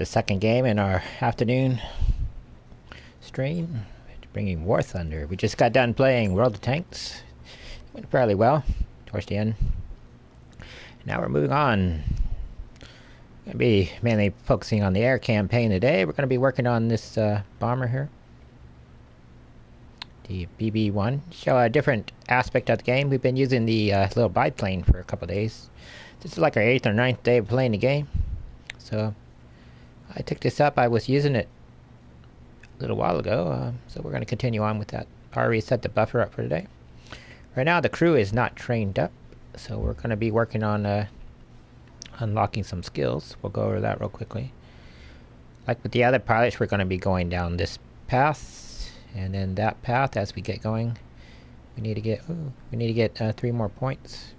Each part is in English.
the second game in our afternoon stream, bringing War Thunder. We just got done playing World of Tanks. It went fairly well towards the end. Now we're moving on. Going to be mainly focusing on the air campaign today. We're going to be working on this bomber here, the BB-1. Show a different aspect of the game. We've been using the little biplane for a couple of days. This is like our 8th or 9th day of playing the game. So I took this up. I was using it a little while ago, so we're going to continue on with that. I already set the buffer up for today. Right now the crew is not trained up, so we're going to be working on unlocking some skills. We'll go over that real quickly. Like with the other pilots, we're going to be going down this path and then that path. As we get going, we need to get 3 more points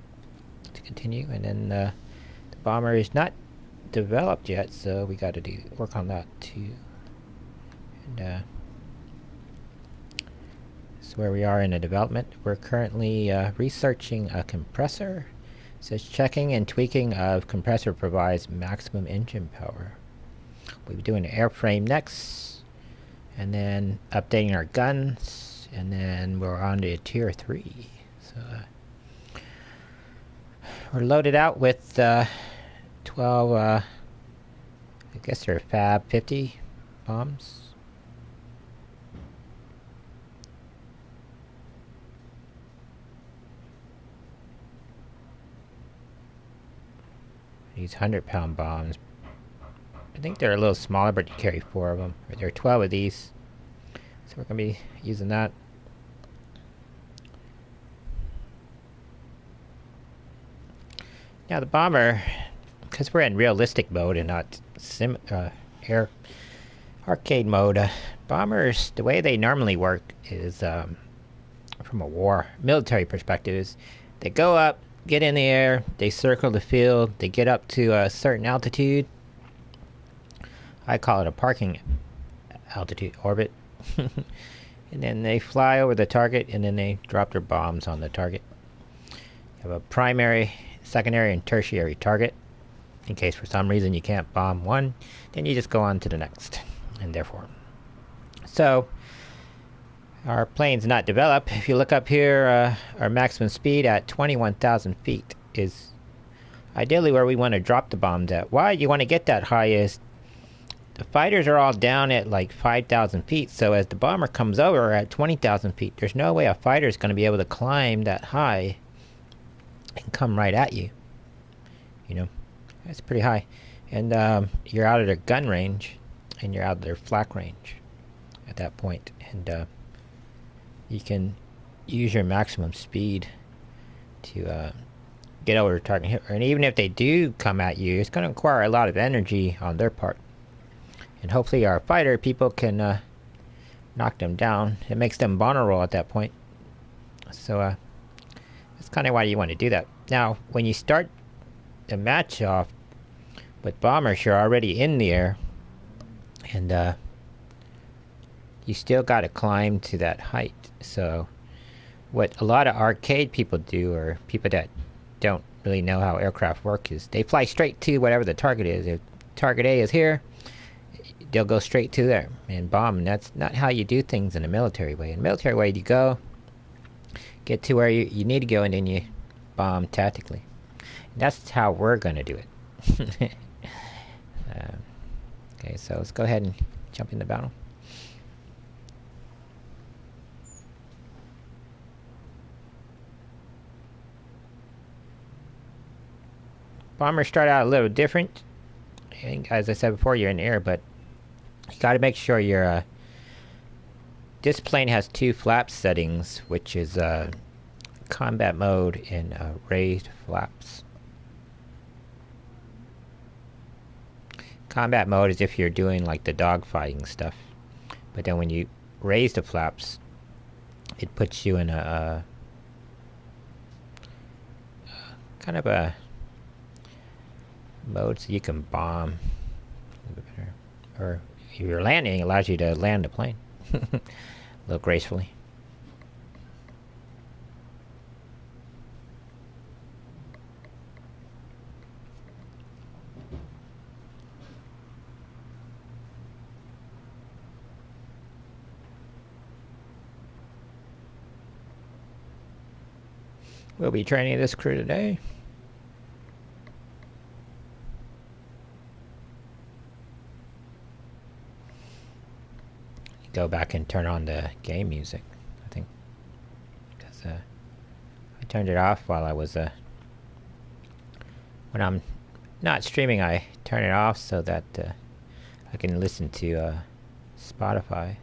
to continue, and then the bomber is not developed yet, so we got to work on that too. And so where we are in the development, we're currently researching a compressor. It says checking and tweaking of compressor provides maximum engine power. We'll be doing an airframe next, and then updating our guns, and then we're on to tier 3. So we're loaded out with 12 I guess they're Fab 50 bombs. These 100-pound bombs. I think they're a little smaller, but you carry 4 of them. There are 12 of these, so we're gonna be using that. Now the bomber, because we're in realistic mode and not air arcade mode, bombers, the way they normally work is from a military perspective, is they go up, get in the air, they circle the field, they get up to a certain altitude. I call it a parking altitude orbit. And then they fly over the target, and then they drop their bombs on the target. You have a primary, secondary, and tertiary target. In case for some reason you can't bomb one, then you just go on to the next, and therefore. So our plane's not developed. If you look up here, our maximum speed at 21,000 feet is ideally where we want to drop the bombs at. Why you want to get that high is the fighters are all down at like 5,000 feet, so as the bomber comes over at 20,000 feet, there's no way a fighter is going to be able to climb that high and come right at you. You know, that's pretty high. And you're out of their gun range, and you're out of their flak range at that point. And you can use your maximum speed to get over the target. And even if they do come at you, it's going to require a lot of energy on their part. And hopefully our fighter people can knock them down. It makes them vulnerable at that point. So that's kind of why you want to do that. Now, when you start the match off with bombers, you're already in the air. And you still got to climb to that height. So what a lot of arcade people do, or people that don't really know how aircraft work, is they fly straight to whatever the target is. If target A is here, they'll go straight to there and bomb. And that's not how you do things in a military way. In a military way, you go, get to where you need to go, and then you bomb tactically. And that's how we're going to do it. Okay, so let's go ahead and jump into battle. Bombers start out a little different. I think, as I said before, you're in the air, but you got to make sure your this plane has 2 flap settings, which is combat mode and raised flaps. Combat mode is if you're doing like the dogfighting stuff, but then when you raise the flaps, it puts you in a kind of a mode so you can bomb a little bit better. Or if you're landing, it allows you to land the plane a little gracefully. We'll be training this crew today. Go back and turn on the game music, I think. Because I turned it off while I was... when I'm not streaming, I turn it off so that I can listen to Spotify.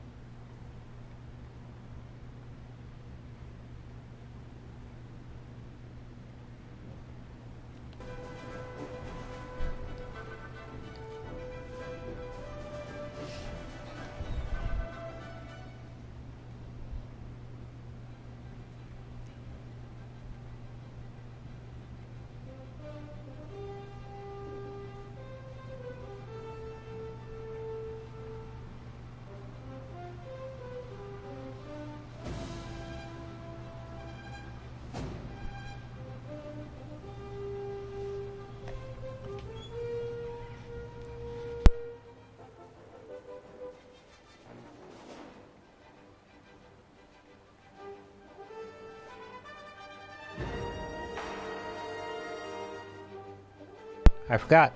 I forgot.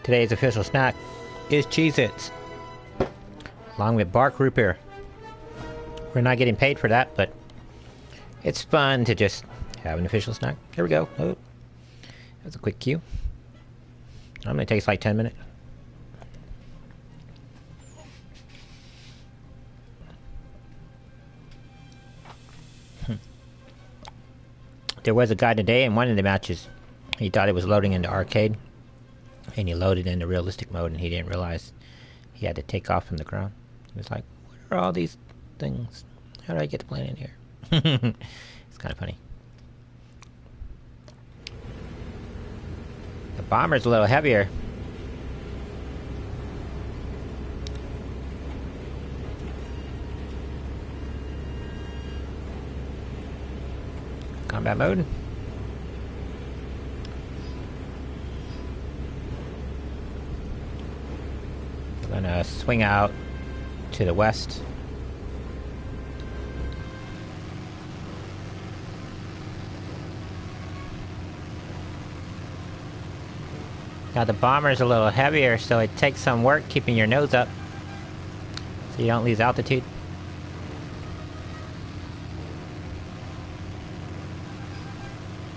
Today's official snack is Cheez-Its, along with bark root beer. We're not getting paid for that, but it's fun to just have an official snack. Here we go. Oh, that's a quick cue. It takes like 10 minutes. There was a guy today in one of the matches. He thought it was loading into arcade, and he loaded into realistic mode, and he didn't realize he had to take off from the ground. He was like, what are all these things? How do I get the plane in here? It's kind of funny. The bomber's a little heavier. Combat mode. We're gonna swing out to the west. Now the bomber's a little heavier, so it takes some work keeping your nose up so you don't lose altitude.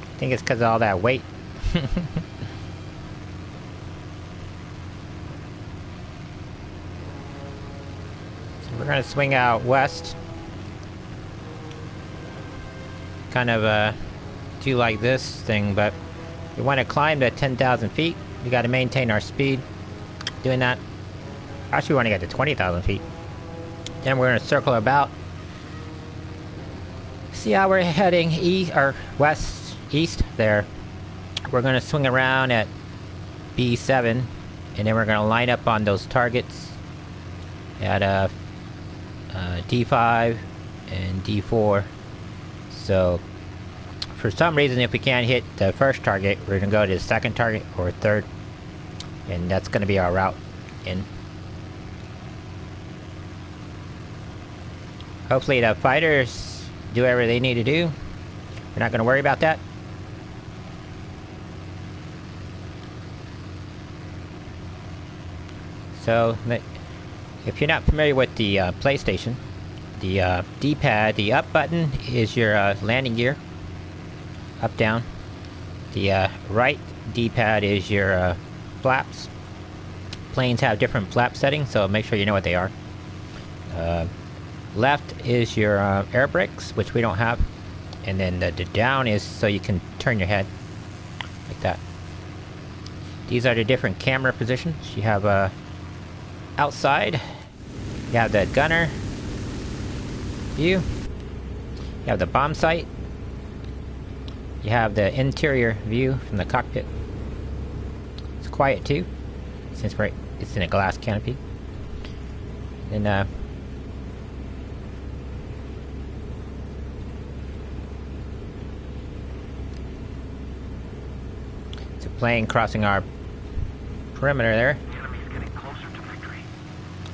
I think it's because of all that weight. So we're going to swing out west. Kind of do like this thing, but we want to climb to 10,000 feet. We got to maintain our speed doing that. Actually, we want to get to 20,000 feet. Then we're going to circle about. See how we're heading east or east there. We're going to swing around at B7, and then we're going to line up on those targets at D5 and D4. So for some reason, if we can't hit the first target, we're going to go to the second target or third, and that's going to be our route in. Hopefully the fighters do whatever they need to do. We're not going to worry about that. So, if you're not familiar with the PlayStation, the D-pad, the up button is your landing gear. Up, down. The right D-pad is your flaps. Planes have different flap settings, so make sure you know what they are. Left is your air brakes, which we don't have. And then the down is so you can turn your head. Like that. These are the different camera positions. You have outside. You have the gunner view. You have the bomb sight. You have the interior view from the cockpit. It's quiet too, since it's in a glass canopy. And it's a plane crossing our perimeter there.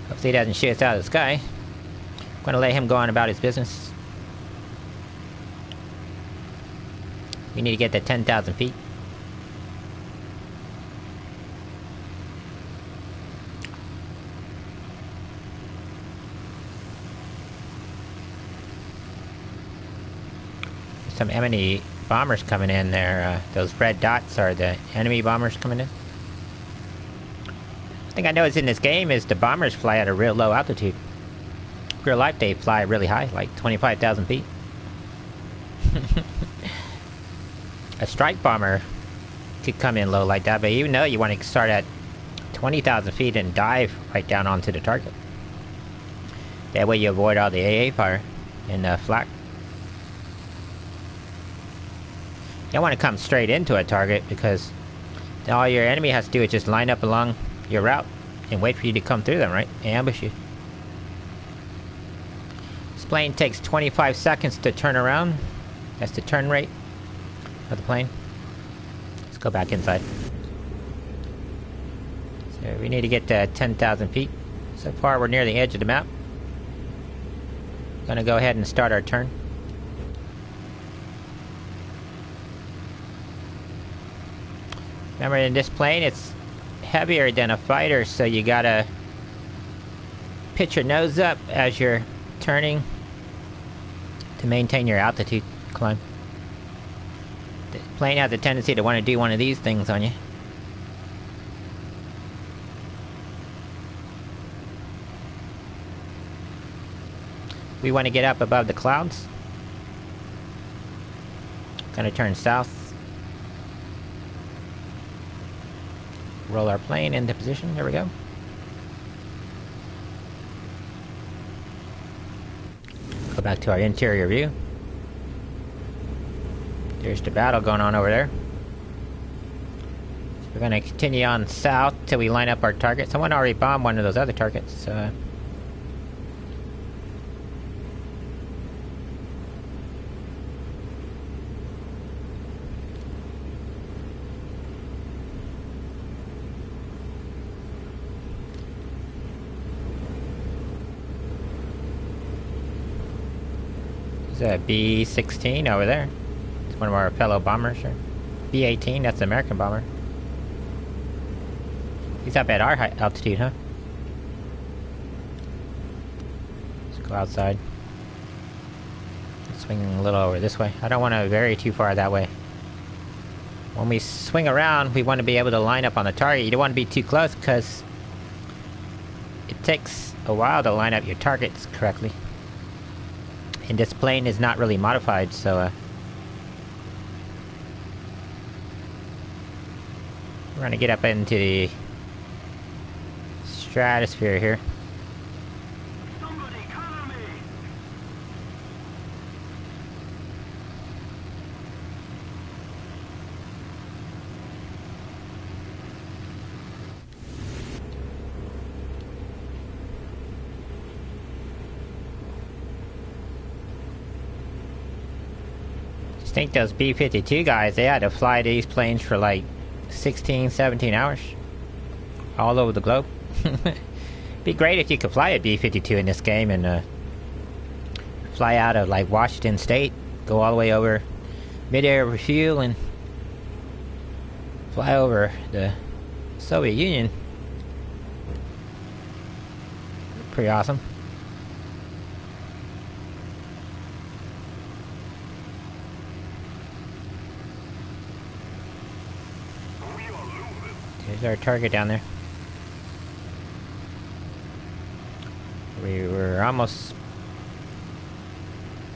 Hopefully he doesn't shoot us out of the sky. I'm gonna let him go on about his business. We need to get to 10,000 feet. Some enemy bombers coming in there. Those red dots are the enemy bombers coming in. The thing I noticed in this game is the bombers fly at a real low altitude. Real life, they fly really high, like 25,000 feet. A strike bomber could come in low like that, but even though you want to start at 20,000 feet and dive right down onto the target. That way you avoid all the AA fire and flak. You don't want to come straight into a target because all your enemy has to do is just line up along your route and wait for you to come through them, right? And ambush you. This plane takes 25 seconds to turn around. That's the turn rate of the plane. Let's go back inside. So we need to get to 10,000 feet. So far we're near the edge of the map. Gonna go ahead and start our turn. Remember, in this plane it's heavier than a fighter, so you gotta pitch your nose up as you're turning to maintain your altitude climb. The plane has a tendency to want to do one of these things on you. We want to get up above the clouds. Gonna turn south. Roll our plane into position. There we go. Go back to our interior view. There's the battle going on over there. So we're gonna continue on south till we line up our target. Someone already bombed one of those other targets. There's a B-16 over there. It's one of our fellow bombers here. B-18, that's the American bomber. He's up at our high altitude, huh? Let's go outside. Swing a little over this way. I don't want to vary too far that way. When we swing around, we want to be able to line up on the target. You don't want to be too close because it takes a while to line up your targets correctly. And this plane is not really modified, so we're gonna get up into the stratosphere here. Somebody cover me! I think those B-52 guys, they had to fly these planes for like 16, 17 hours. All over the globe. Be great if you could fly a B-52 in this game and fly out of like Washington State, go all the way over mid-air refuel and fly over the Soviet Union. Pretty awesome. There's our target down there. We were almost...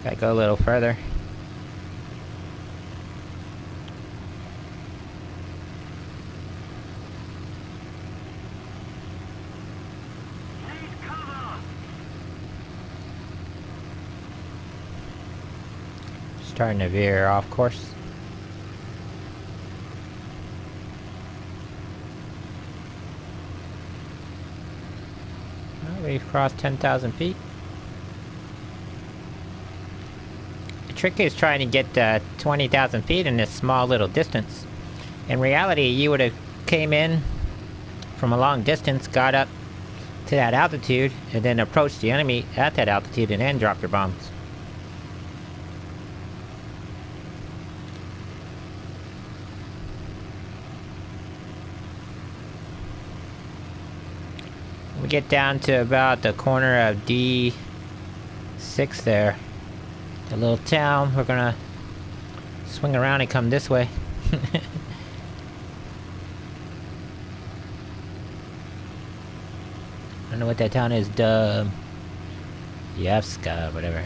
Gotta go a little further. Need cover! Starting to veer off course. We've crossed 10,000 feet. The trick is trying to get 20,000 feet in this small little distance. In reality, you would have came in from a long distance, got up to that altitude, and then approached the enemy at that altitude and then dropped your bombs. We get down to about the corner of D6 there. The little town. We're gonna swing around and come this way. I don't know what that town is. Yevska, whatever.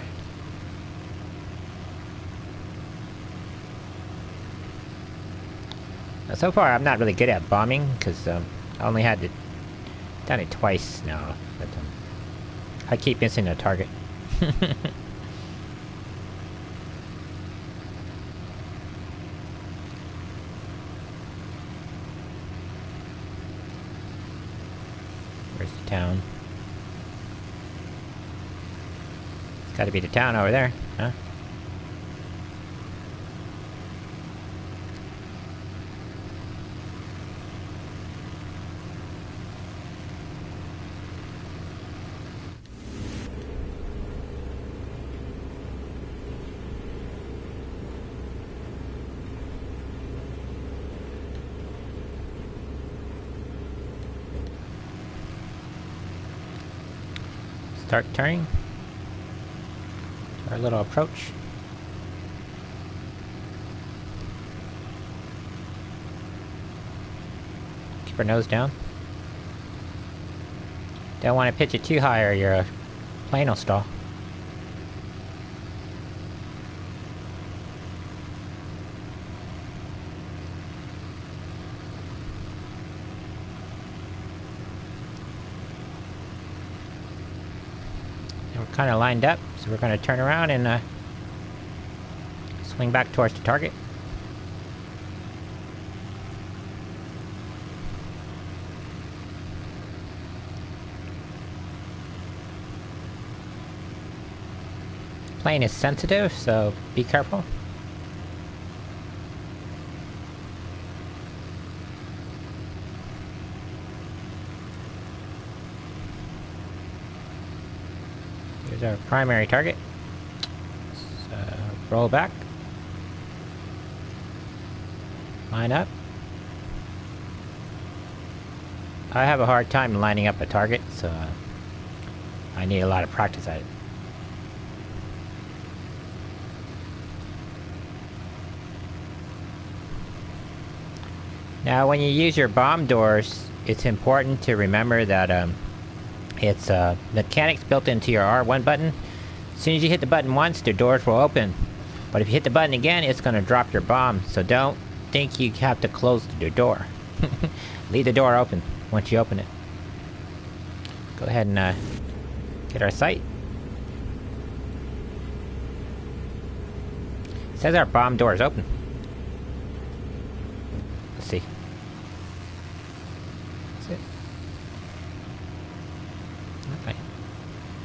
Now, so far, I'm not really good at bombing because I only had done it twice now. But I keep missing the target. Where's the town? It's got to be the town over there, huh? Start turning. Our little approach. Keep our nose down. Don't want to pitch it too high or your plane will stall. Kind of lined up, so we're going to turn around and swing back towards the target. Plane is sensitive, so be careful. Here's our primary target. So roll back. Line up. I have a hard time lining up a target, so I need a lot of practice at it. Now, when you use your bomb doors, it's important to remember that it's mechanics built into your R1 button. As soon as you hit the button once, the doors will open. But if you hit the button again, it's going to drop your bomb. So don't think you have to close the door. Leave the door open once you open it. Go ahead and get our sight. It says our bomb door is open. Let's see. That's it. Okay.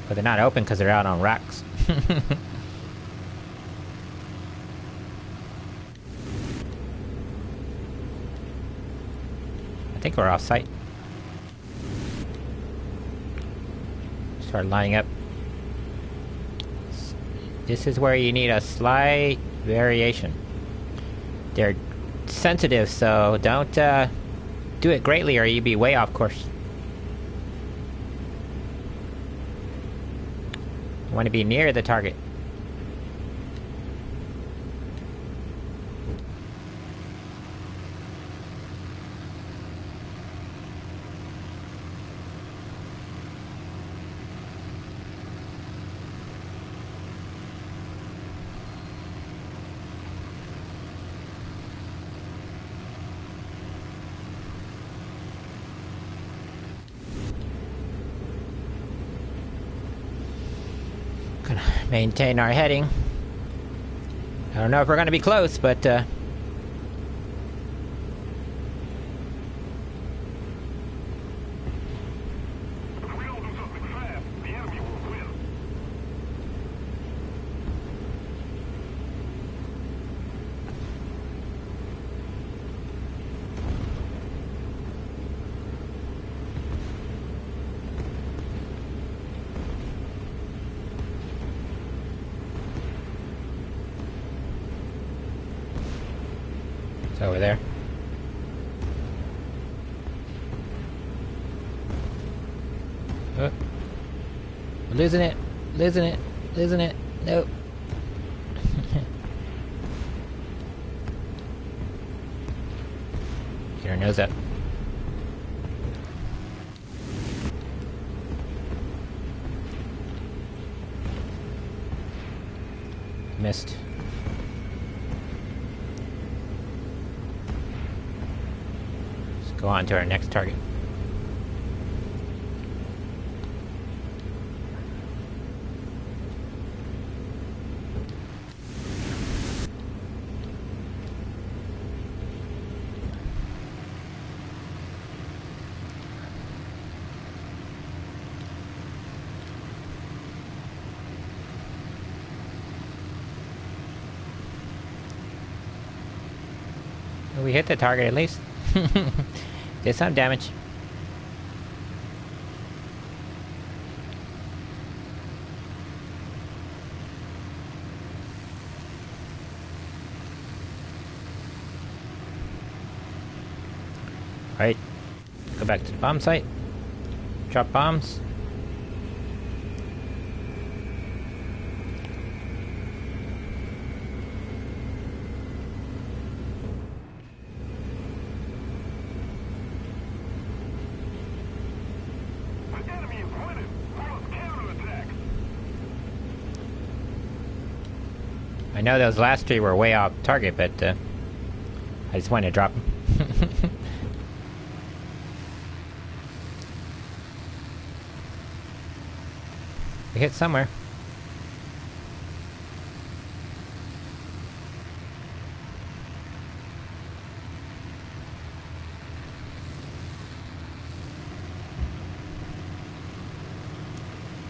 But they're not open because they're out on racks. I think we're off site. Start lining up. This is where you need a slight variation. They're sensitive, so don't do it greatly or you'll be way off course. You want to be near the target. Gonna maintain our heading. I don't know if we're gonna be close, but If we don't do something fast, the enemy will win. it's over there. We're losing it. Losing it. Losing it. Nope. Get our nose up. Missed. Let's go on to our next target. We hit the target at least. Did some damage. Alright. Go back to the bomb site. Drop bombs. The enemy is winning. We must counterattack. I know those last three were way off target, but I just wanted to drop them. We hit somewhere.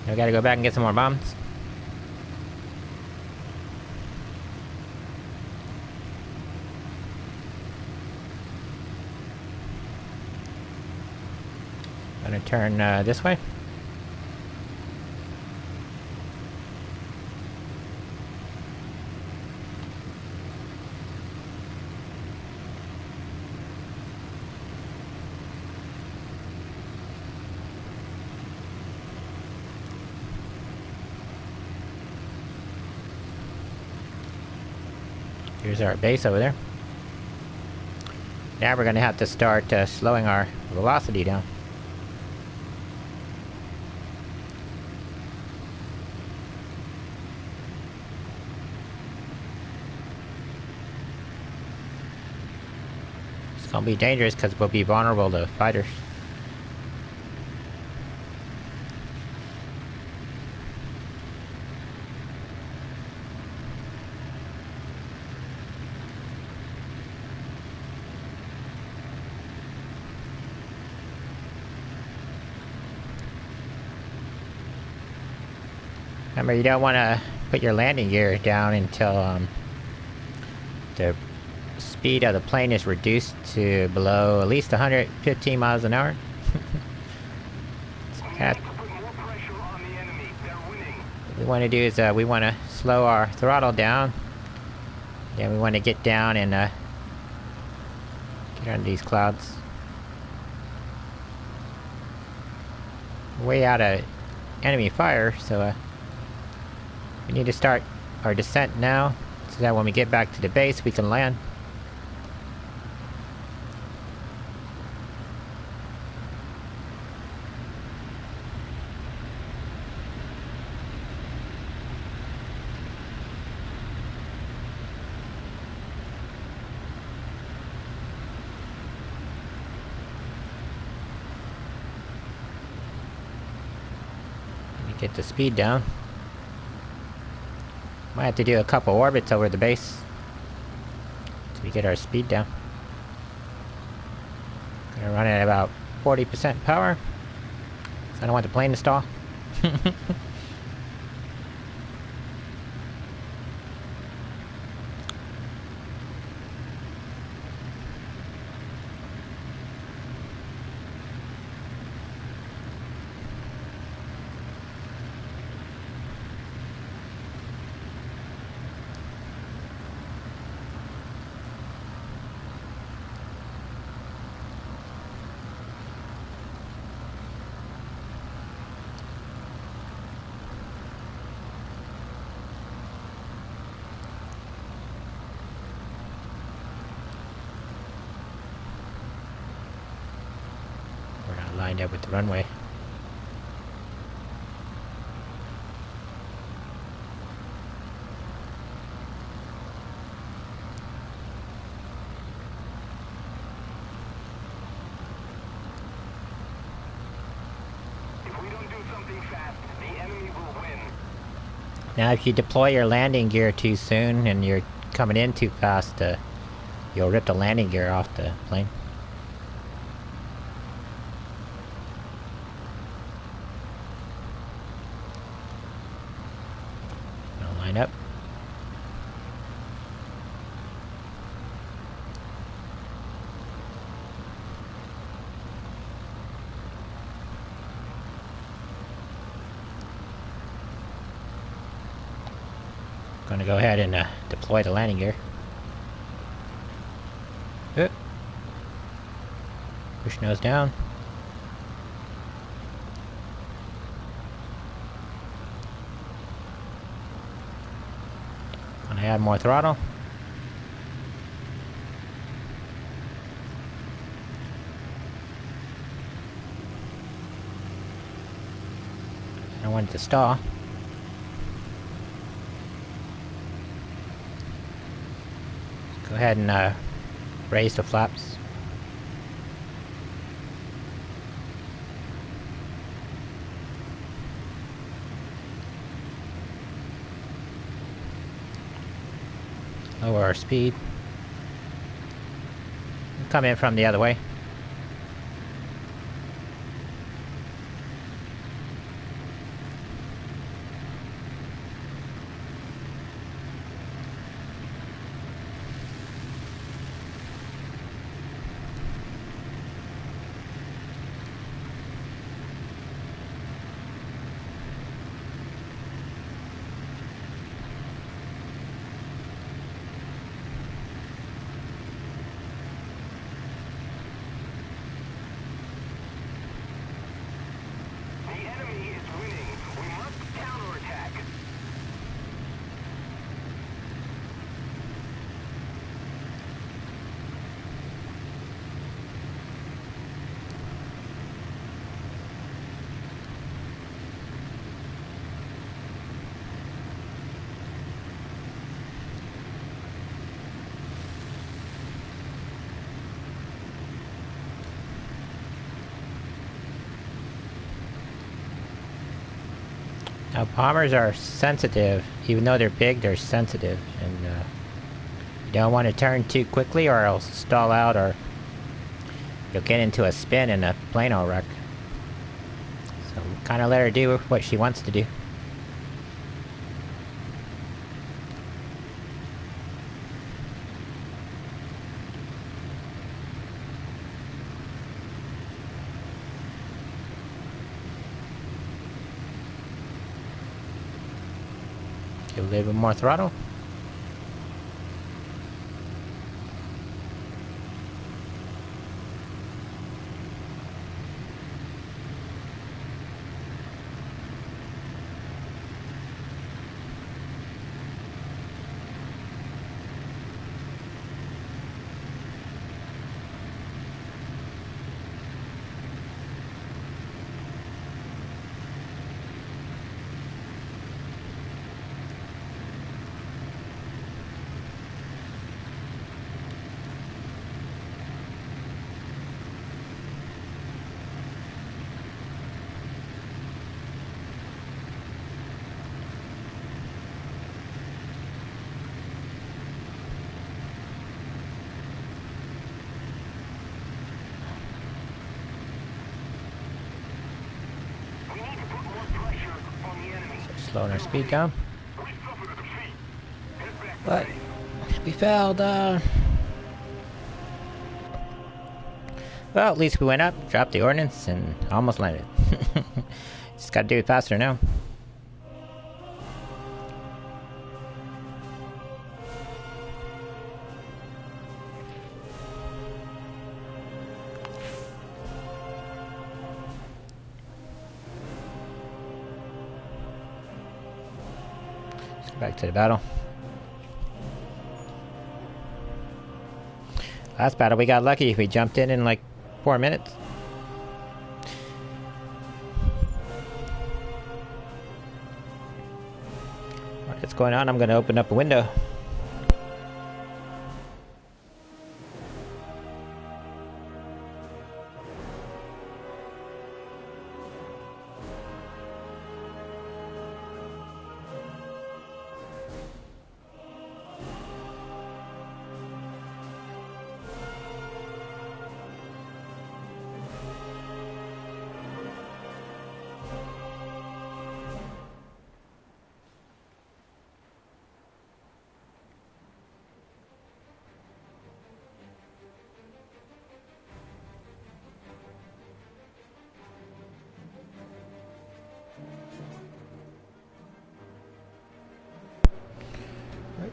I gotta go back and get some more bombs. Gonna turn this way. Here's our base over there. Now we're gonna have to start slowing our velocity down. It's gonna be dangerous because we'll be vulnerable to fighters. Remember, you don't want to put your landing gear down until the speed of the plane is reduced to below at least 115 miles an hour. We need to put more pressure on the enemy. They're winning. What we want to do is we want to slow our throttle down. Then we want to get down and get under these clouds. Way out of enemy fire, so we need to start our descent now, so that when we get back to the base, we can land. Let me get the speed down. Might have to do a couple orbits over the base till we get our speed down. Gonna run at about 40% power, 'cause I don't want the plane to stall. lined up with the runway. If we don't do something fast, the enemy will win. Now, if you deploy your landing gear too soon and you're coming in too fast, you'll rip the landing gear off the plane. I'll line up. Gonna go ahead and deploy the landing gear. Push nose down. Gonna add more throttle. I want it to stall. Go ahead and raise the flaps. Lower our speed. Come in from the other way. The enemy is winning. We must counterattack. Now, bombers are sensitive. Even though they're big, they're sensitive. And you don't want to turn too quickly or else stall out or you'll get into a spin and the plane will wreck. So kind of let her do what she wants to do. Give a little bit more throttle. We need to put more pressure on the enemy. Slowing our speed down. We suffered a defeat. Head back to But base. we failed. Well, at least we went up, dropped the ordnance, and almost landed. Just gotta do it faster now. Let's go back to the battle. Last battle, we got lucky. We jumped in like 4 minutes. What's going on? I'm going to open up a window.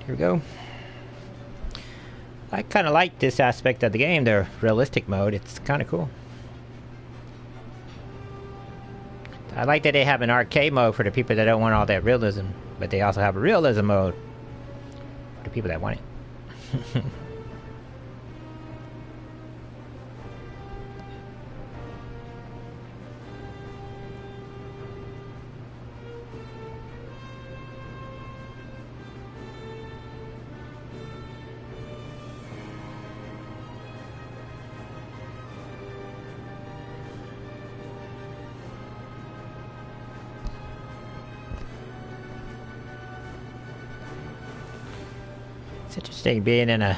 Here we go. I kind of like this aspect of the game, the realistic mode. It's kind of cool. I like that they have an arcade mode for the people that don't want all that realism, but they also have a realism mode for the people that want it. It's interesting being in a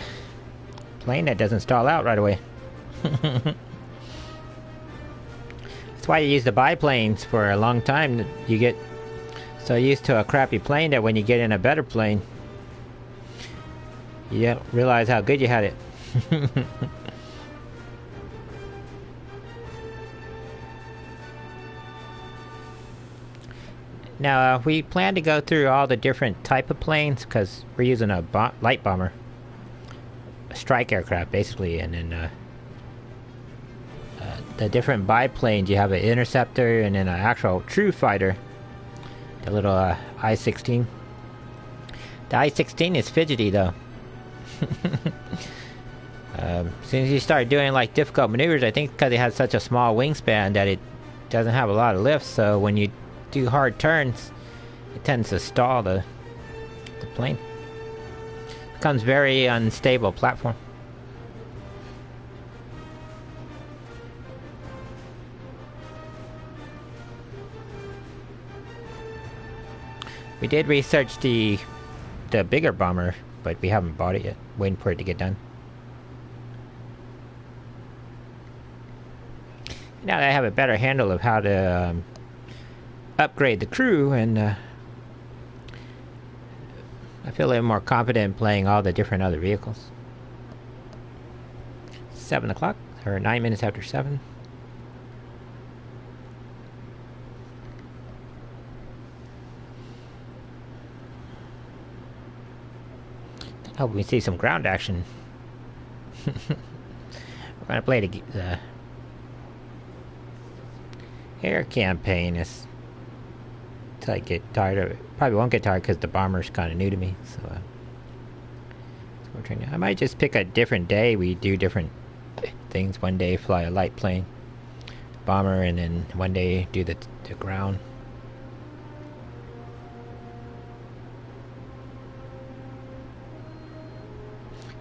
plane that doesn't stall out right away. That's why you use the biplanes for a long time. You get so used to a crappy plane that when you get in a better plane, you don't realize how good you had it. Now, we plan to go through all the different type of planes because we're using a light bomber, a strike aircraft basically, and then the different biplanes. You have an interceptor and then an actual true fighter, the little I-16. The I-16 is fidgety though. As soon as you start doing like difficult maneuvers, I think because it has such a small wingspan that it doesn't have a lot of lift, so when you do hard turns, it tends to stall the plane. It becomes very unstable platform. We did research the bigger bomber, but we haven't bought it yet. Waiting for it to get done. Now that I have a better handle of how to upgrade the crew, and I feel a little more confident playing all the different other vehicles. 7 o'clock, or 9 minutes after 7. Hope we see some ground action. We're gonna play the air campaign. Until I get tired of it. Probably won't get tired because the bomber's kind of new to me. So, we're trying I might just pick a different day. We do different things. One day fly a light plane, bomber, and then one day do the ground.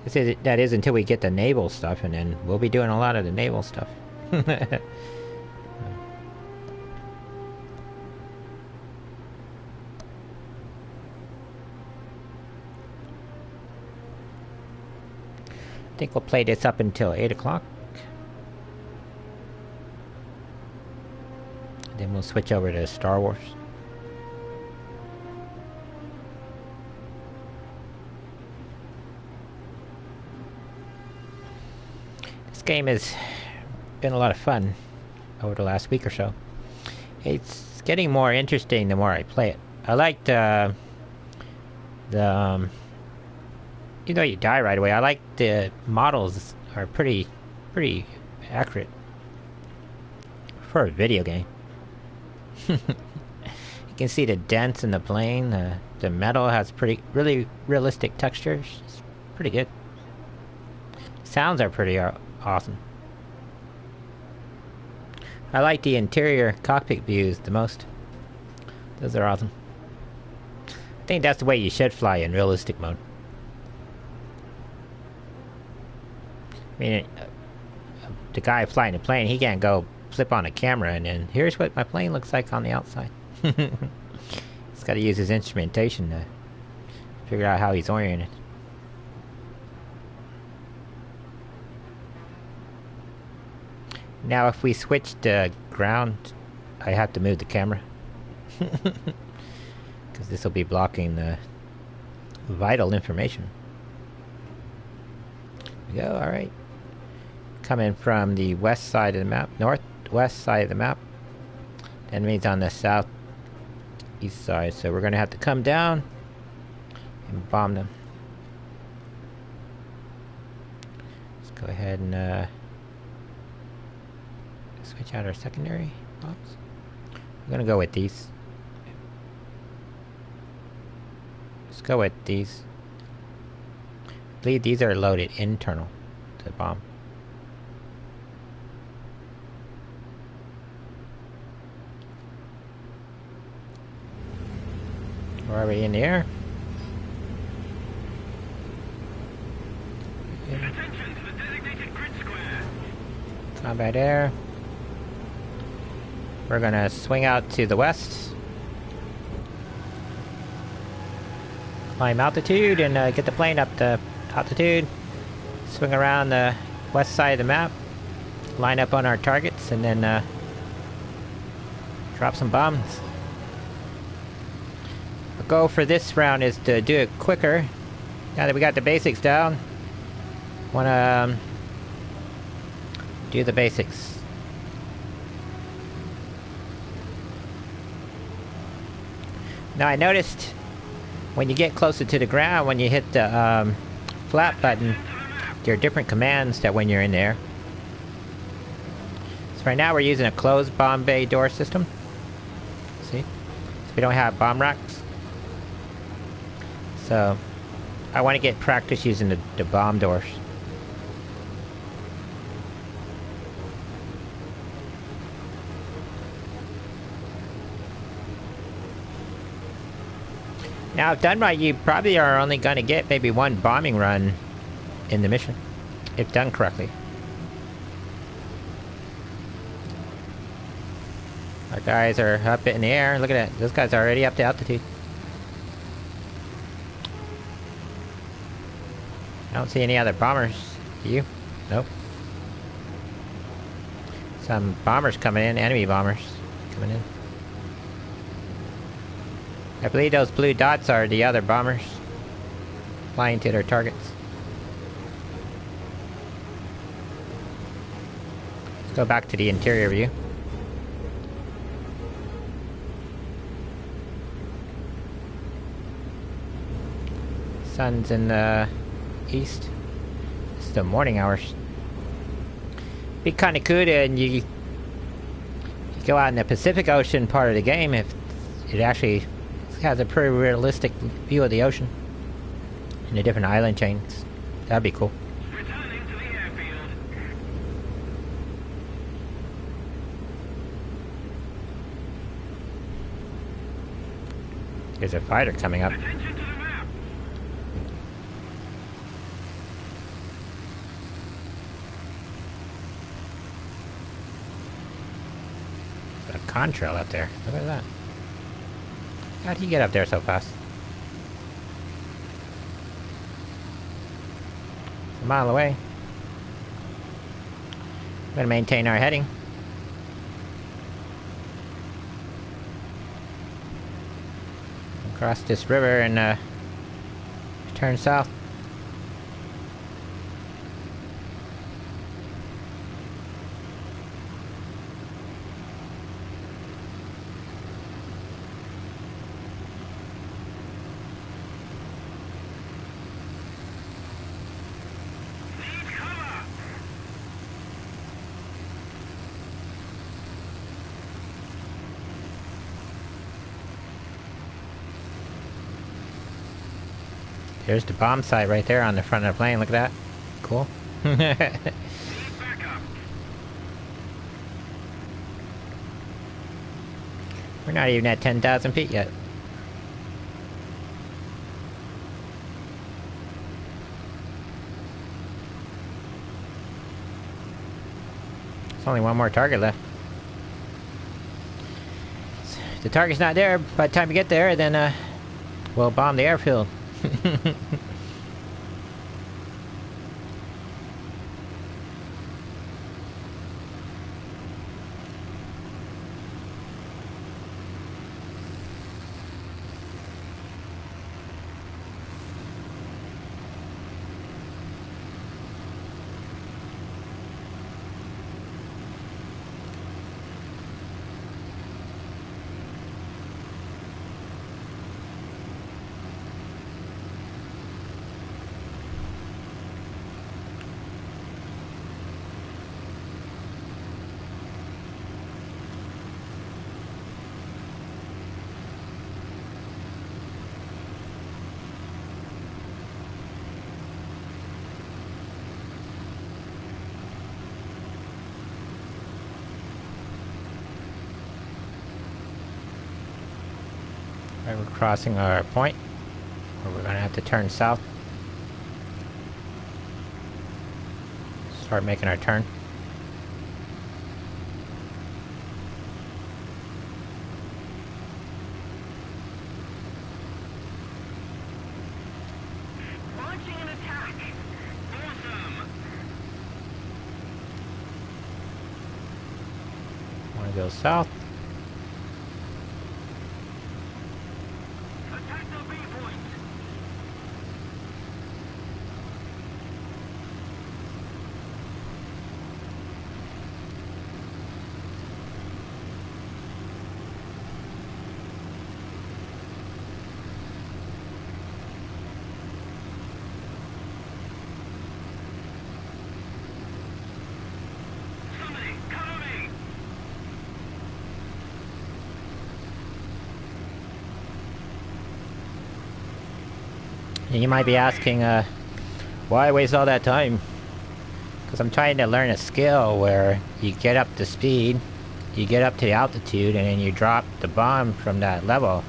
That is until we get the naval stuff, and then we'll be doing a lot of the naval stuff. I think we'll play this up until 8 o'clock. Then we'll switch over to Star Wars. This game has been a lot of fun over the last week or so. It's getting more interesting the more I play it. I like the even though you die right away, I like the models are pretty accurate for a video game. You can see the dents in the plane. The metal has really realistic textures. It's pretty good. Sounds are pretty awesome. I like the interior cockpit views the most. Those are awesome. I think that's the way you should fly in realistic mode. I mean, the guy flying the plane, he can't go flip on a camera and then here's what my plane looks like on the outside. He's got to use his instrumentation to figure out how he's oriented. Now if we switch to ground, I have to move the camera. Because this will be blocking the vital information. There we go, alright. Coming from the west side of the map, northwest side of the map. The enemy's on the southeast side, so we're going to have to come down and bomb them. Let's go ahead and switch out our secondary bombs. I'm going to go with these. Let's go with these. I believe these are loaded internal to the bomb. We're already in the air. Attention to the designated grid square. Combat air. We're gonna swing out to the west. Climb altitude and get the plane up to altitude. Swing around the west side of the map. Line up on our targets and then drop some bombs. The goal for this round is to do it quicker. Now that we got the basics down, wanna do the basics. Now I noticed when you get closer to the ground, when you hit the flap button, there are different commands that when you're in there. So right now we're using a closed bomb bay door system. See? So we don't have bomb racks. So I want to get practice using the bomb doors. Now, if done right, you probably are only going to get maybe one bombing run in the mission, if done correctly. Our guys are up in the air. Look at that. Those guys are already up to altitude. I don't see any other bombers. Do you? Nope. Some bombers coming in. Enemy bombers coming in. I believe those blue dots are the other bombers flying to their targets. Let's go back to the interior view. Sun's in the east. It's the morning hours. Be kind of cool and you go out in the Pacific Ocean part of the game if it actually has a pretty realistic view of the ocean and the different island chains. That'd be cool. Returning to the airfield. There's a fighter coming up. Attention to the map. A contrail up there. Look at that. How'd he get up there so fast? It's a mile away. We're gonna maintain our heading. Cross this river and turn south. There's the bomb site right there on the front of the plane. Look at that. Cool. We're not even at 10,000 feet yet. There's only one more target left. If the target's not there by the time we get there, then we'll bomb the airfield. Right, we're crossing our point, where we're gonna have to turn south. Start making our turn. Launching an attack. Awesome. Want to go south. Attack the B point. Somebody, cover me. And you might be asking, why waste all that time? Because I'm trying to learn a skill where you get up to speed, you get up to the altitude, and then you drop the bomb from that level.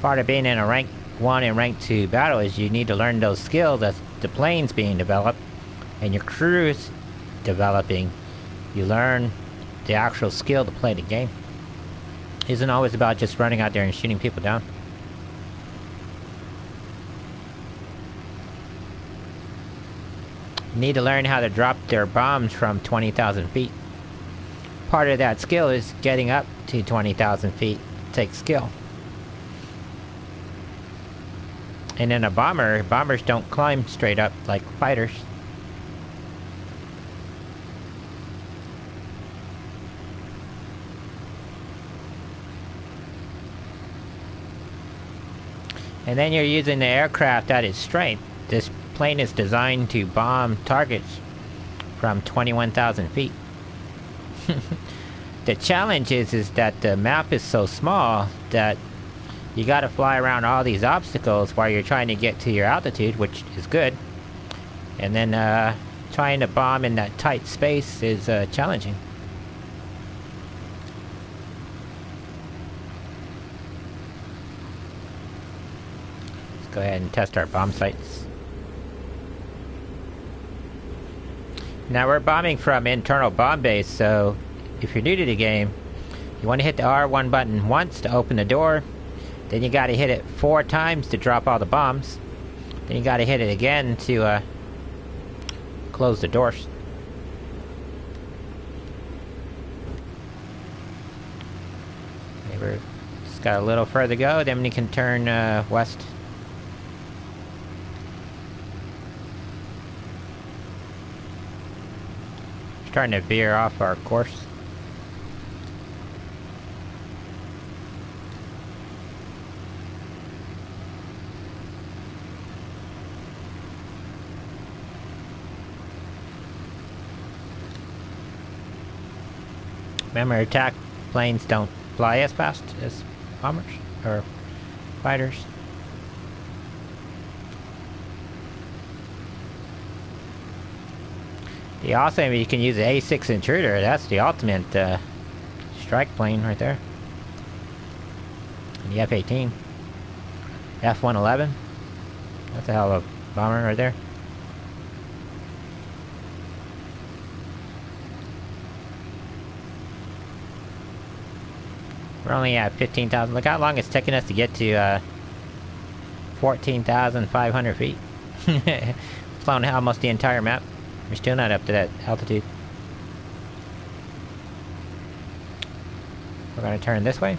Part of being in a rank 1 and rank 2 battle is you need to learn those skills as the plane's being developed and your crew's developing. You learn the actual skill to play the game. It isn't always about just running out there and shooting people down. You need to learn how to drop their bombs from 20,000 feet. Part of that skill is getting up to 20,000 feet. It takes skill. And in a bomber, bombers don't climb straight up like fighters. And then you're using the aircraft at its strength. This plane is designed to bomb targets from 21,000 feet. The challenge is that the map is so small that you gotta fly around all these obstacles while you're trying to get to your altitude, which is good. And then trying to bomb in that tight space is challenging. Let's go ahead and test our bomb sites. Now we're bombing from internal bomb base, so if you're new to the game, you want to hit the R1 button once to open the door. Then you gotta hit it 4 times to drop all the bombs. Then you gotta hit it again to close the doors. Okay, we're just got a little further to go, then we can turn west. Starting to veer off our course. Remember, attack planes don't fly as fast as bombers or fighters. The awesome, you can use the A6 Intruder. That's the ultimate strike plane right there. And the F-18, F-111. That's a hell of a bomber right there. We're only at 15,000. Look how long it's taking us to get to 14,500 feet. Flown almost the entire map. We're still not up to that altitude. We're gonna turn this way.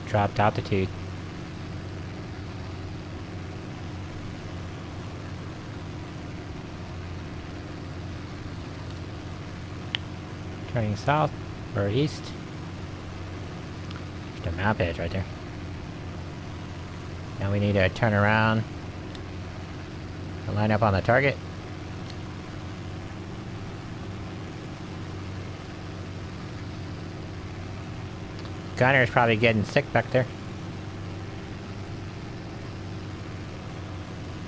Dropped altitude. Turning south or east. There's the map edge right there. Now we need to turn around and line up on the target. Gunner's probably getting sick back there.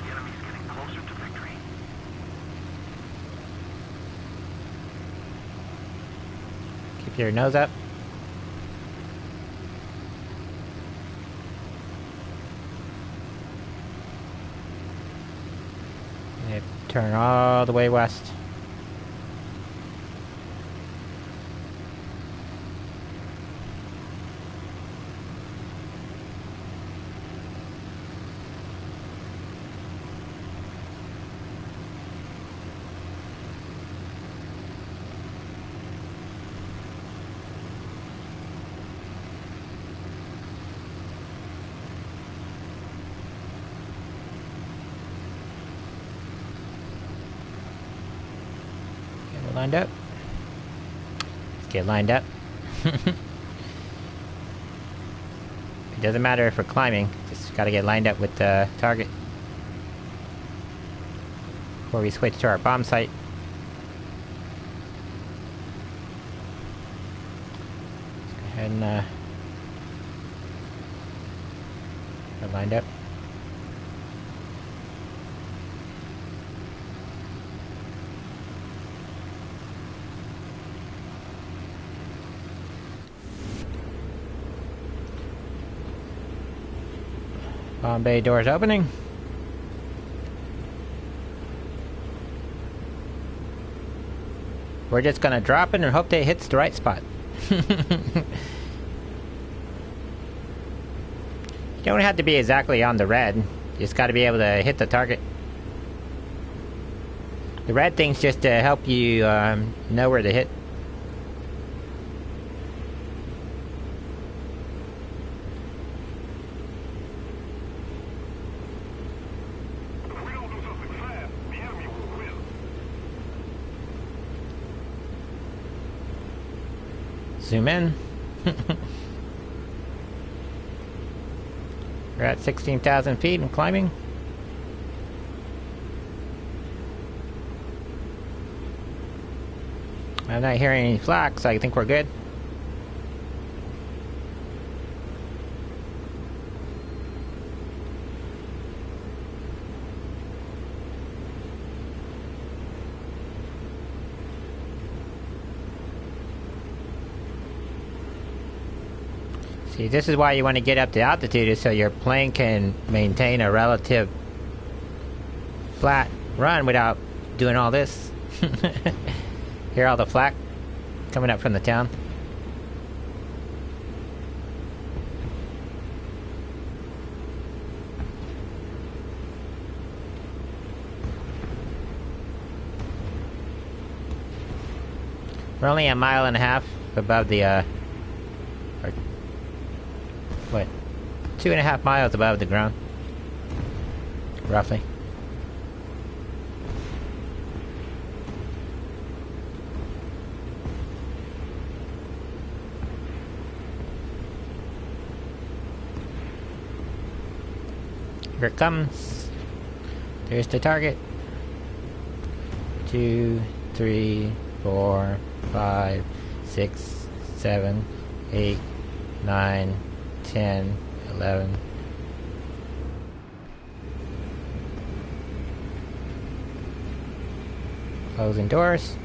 The enemy's getting closer to victory. Keep your nose up. And turn all the way west. Lined up. Let's get lined up. It doesn't matter if we're climbing, just gotta get lined up with the target before we switch to our bomb site. Let's go ahead and get lined up. Bomb bay doors opening. We're just gonna drop it and hope that it hits the right spot. You don't have to be exactly on the red. You just gotta be able to hit the target. The red thing's just to help you know where to hit. Zoom in. We're at 16,000 feet and climbing. I'm not hearing any flak, so I think we're good. See, this is why you want to get up to altitude, is so your plane can maintain a relative flat run without doing all this. Hear all the flak coming up from the town? We're only a mile and a half above the, what, 2.5 miles above the ground, roughly. Here it comes. There's the target. 2, 3, 4, 5, 6, 7, 8, 9, 10, 11. Closing doors.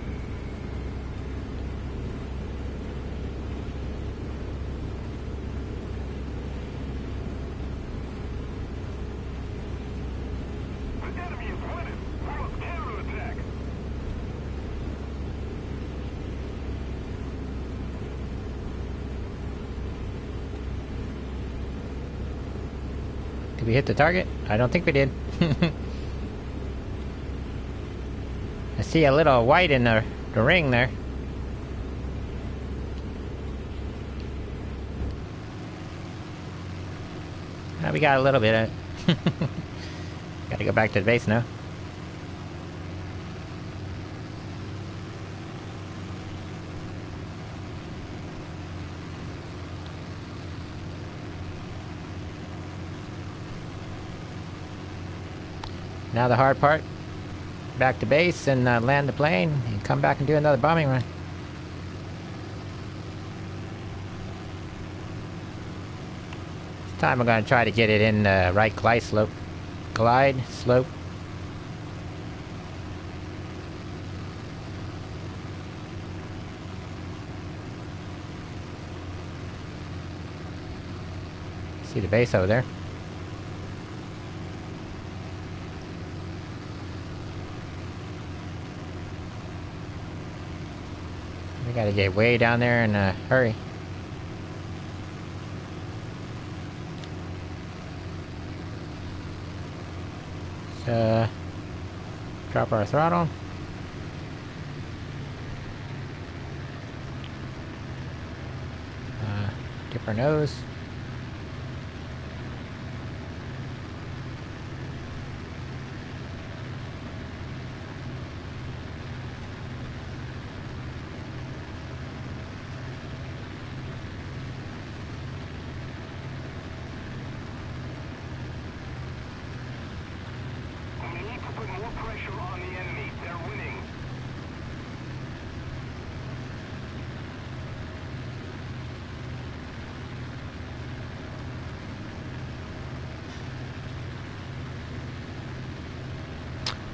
Did we hit the target? I don't think we did. I see a little white in the ring there. We got a little bit of it. Gotta go back to the base now. Now the hard part. Back to base and land the plane and come back and do another bombing run. This time I'm going to try to get it in the right glide slope. See the base over there. We gotta get way down there in a hurry. So, drop our throttle. Dip our nose.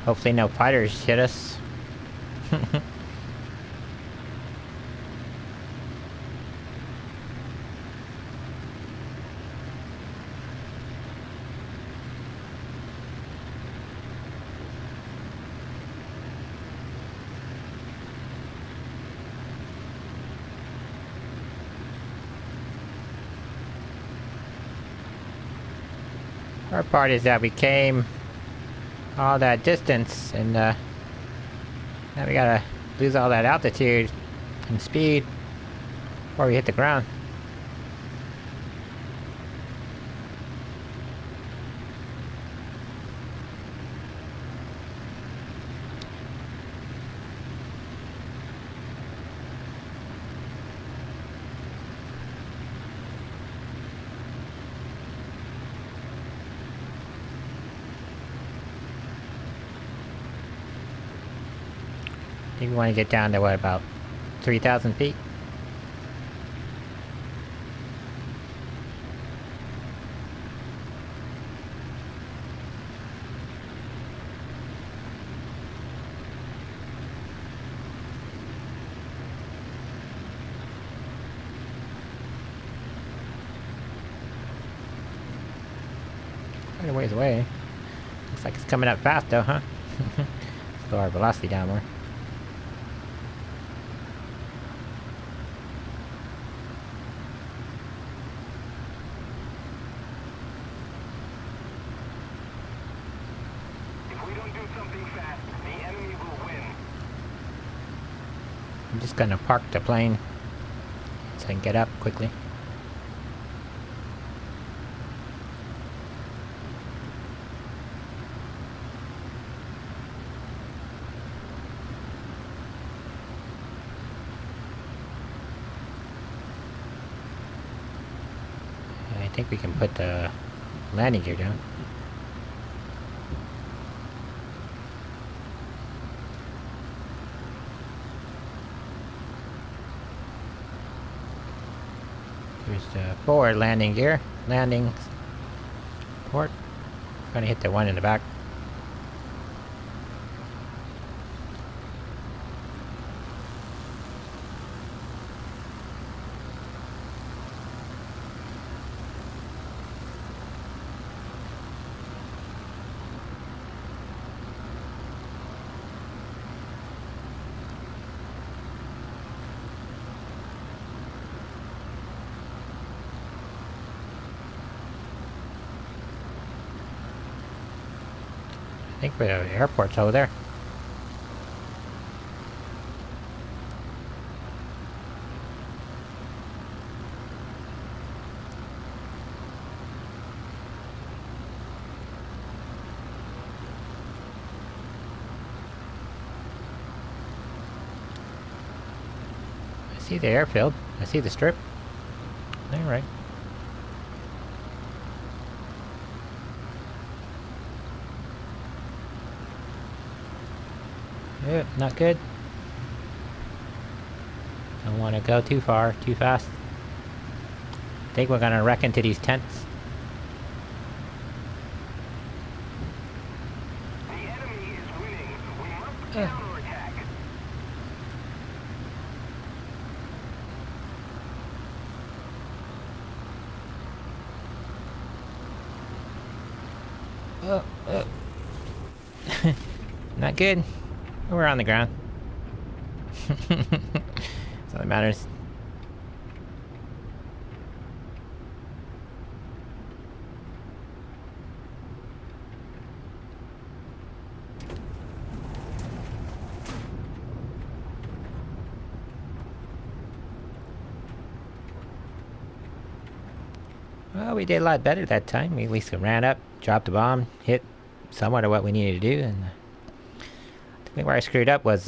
Hopefully no fighters hit us. Our part is that we came all that distance and now we gotta lose all that altitude and speed before we hit the ground. I think we want to get down to what, about 3,000 feet? Quite a ways away. Looks like it's coming up fast though, huh? Slow our velocity down more. I'm just gonna park the plane so I can get up quickly. I think we can put the landing gear down. Here's the forward landing gear. Landing port. Gonna hit the one in the back. think the airport's over there. I see the airfield. I see the strip. Alright. Yep, not good. Don't want to go too far, too fast. I think we're gonna wreck into these tents. The enemy is winning. We must counterattack. Not good. We're on the ground. That's all that matters. Well, we did a lot better that time. We at least ran up, dropped the bomb, hit somewhat of what we needed to do, and I think where I screwed up was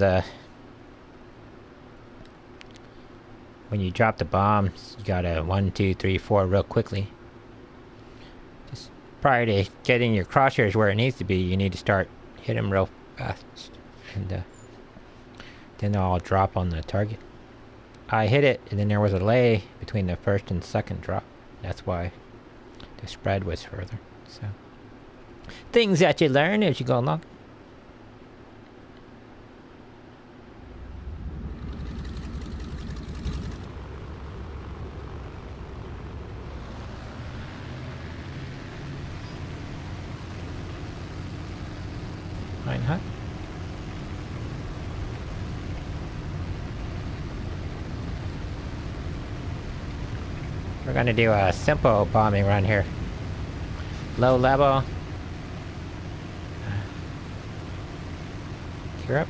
when you drop the bombs, you gotta 1, 2, 3, 4 real quickly. Just prior to getting your crosshairs where it needs to be, you need to start hit them real fast, and then they'll all drop on the target. I hit it, and then there was a delay between the first and second drop. That's why the spread was further. So things that you learn as you go along. Mine hut. We're gonna do a simple bombing run here. Low level. Gear up.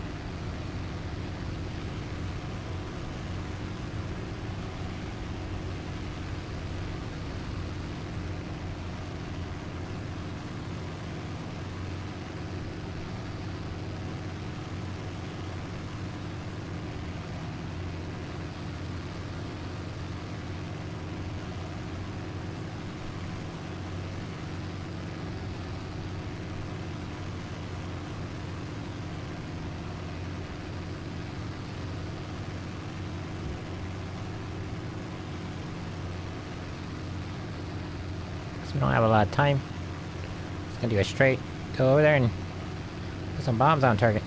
We don't have a lot of time. Just gonna do a straight go over there and put some bombs on target.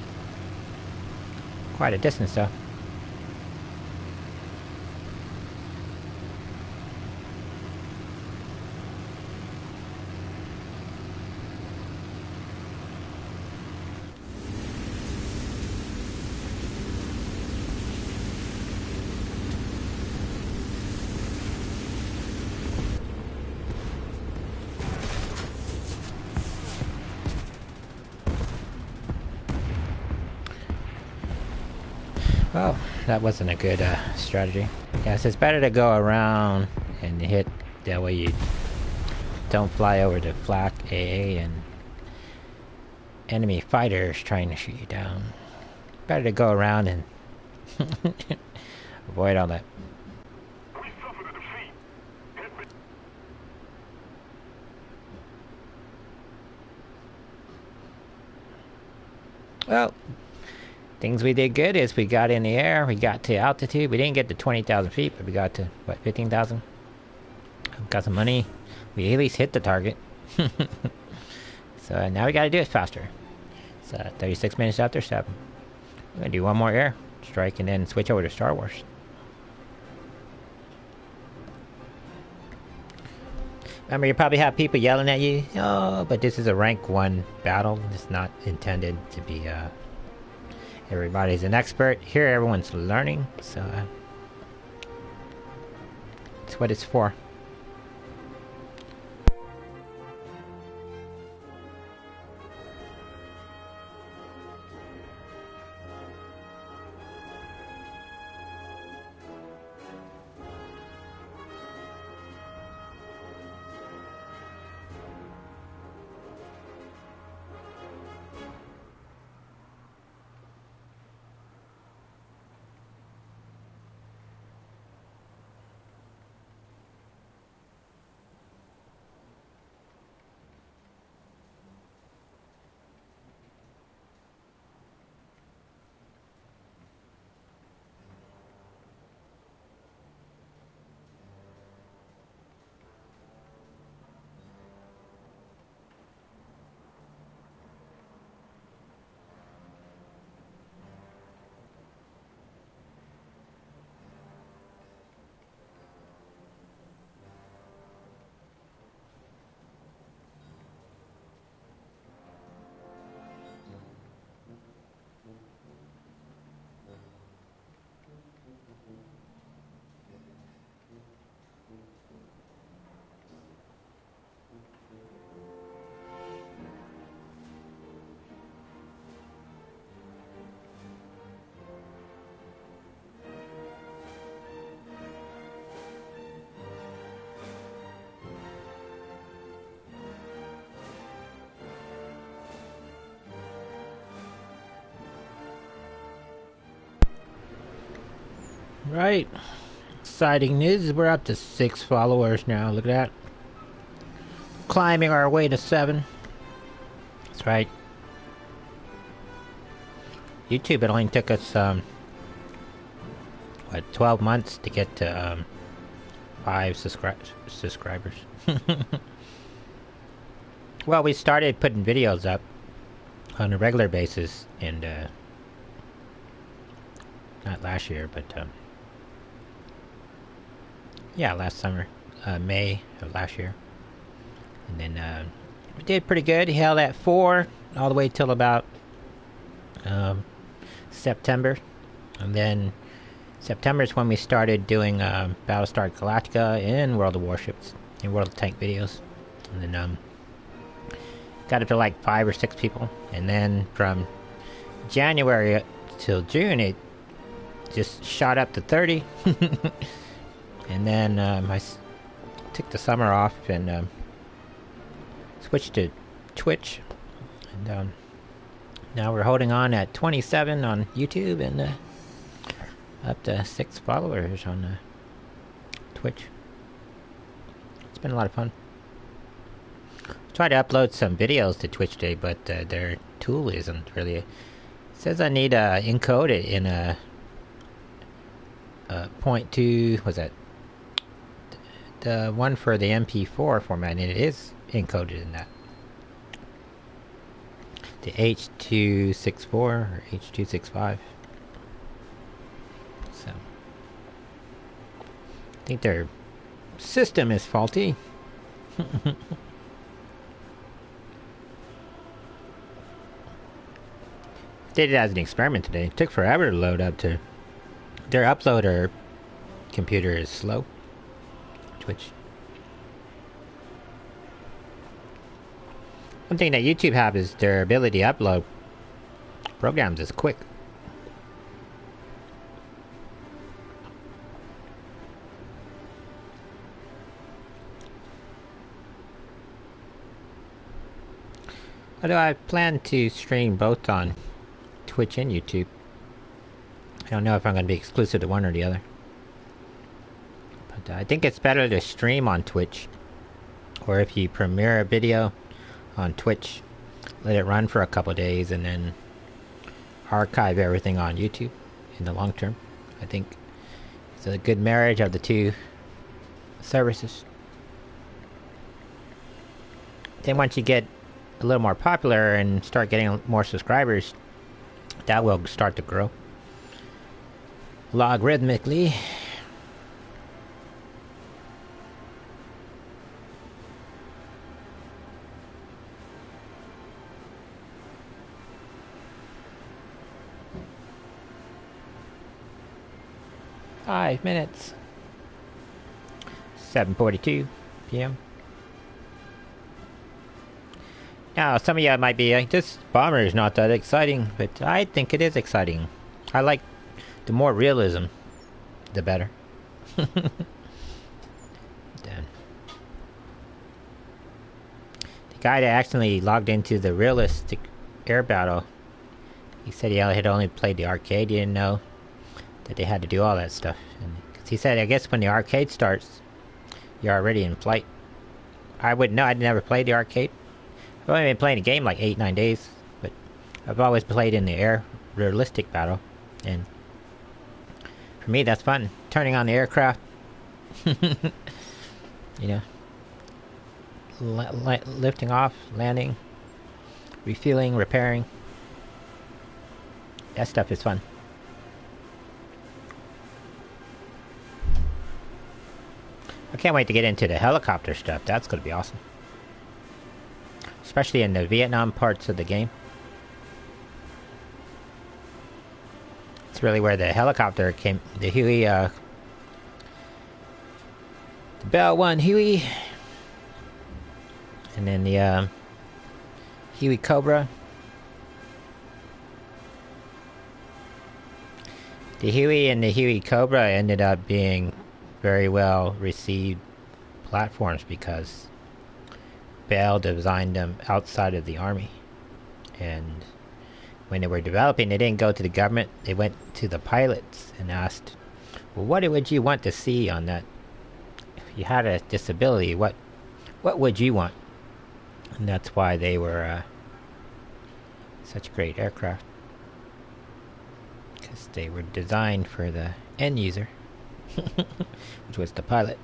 Quite a distance though. Well, that wasn't a good strategy. Yes, it's better to go around and hit, that way you don't fly over the flak AA and enemy fighters trying to shoot you down. Better to go around and avoid all that. We suffered a defeat. Well, things we did good is we got in the air, we got to altitude. We didn't get to 20,000 feet, but we got to, what, 15,000? Got some money. We at least hit the target. So now we gotta do it faster. It's 36 minutes after 7. We're gonna do one more air strike and then switch over to Star Wars. Remember, you probably have people yelling at you, oh, but this is a rank 1 battle. It's not intended to be, everybody's an expert. Here, everyone's learning, so, it's what it's for. Right. Exciting news. We're up to 6 followers now. Look at that. Climbing our way to 7. That's right. YouTube, it only took us, 12 months to get to, 5 subscribers. Well, we started putting videos up on a regular basis, and, not last year, but, yeah, last summer, May of last year. And then, we did pretty good. He held at 4 all the way till about, September. And then September is when we started doing, Battlestar Galactica and World of Warships and World of Tank videos. And then, got up to like 5 or 6 people. And then from January till June, it just shot up to 30. And then, I took the summer off and, switched to Twitch. And, now we're holding on at 27 on YouTube and, up to 6 followers on, Twitch. It's been a lot of fun. Tried to upload some videos to Twitch today, but their tool isn't really. It says I need to encode it in a .2. Was that the one for the MP4 format? And it is encoded in that. The H.264 or H.265. So I think their system is faulty. Did it as an experiment today. It took forever to load up to. Their uploader computer is slow. Twitch. One thing that YouTube have is their ability to upload programs is quick. Although I plan to stream both on Twitch and YouTube. I don't know if I'm going to be exclusive to one or the other. But I think it's better to stream on Twitch. Or if you premiere a video on Twitch, let it run for a couple days and then archive everything on YouTube in the long term. I think it's a good marriage of the two services. Then once you get a little more popular and start getting more subscribers, that will start to grow logarithmically. Five minutes. 7:42 p.m. Now, some of you might be like, this bomber is not that exciting, but I think it is exciting. I like the more realism, the better. Damn. The guy that accidentally logged into the realistic air battle, he said he had only played the arcade. He didn't know that they had to do all that stuff. And 'cause he said, I guess when the arcade starts, you're already in flight. I wouldn't know. I'd never played the arcade. I've only been playing the game like 8-9 days, but I've always played in the air realistic battle, and for me that's fun. Turning on the aircraft, you know, lifting off, landing, refueling, repairing. That stuff is fun. I can't wait to get into the helicopter stuff. That's going to be awesome. Especially in the Vietnam parts of the game. It's really where the helicopter came, the Huey, the Bell 1 Huey, and then the Huey Cobra. The Huey and the Huey Cobra ended up being very well received platforms because Bell designed them outside of the Army. And when they were developing, they didn't go to the government. They went to the pilots and asked, Well, what would you want to see on that? If you had a disability, what would you want? And that's why they were such great aircraft. Because they were designed for the end user, which was the pilot.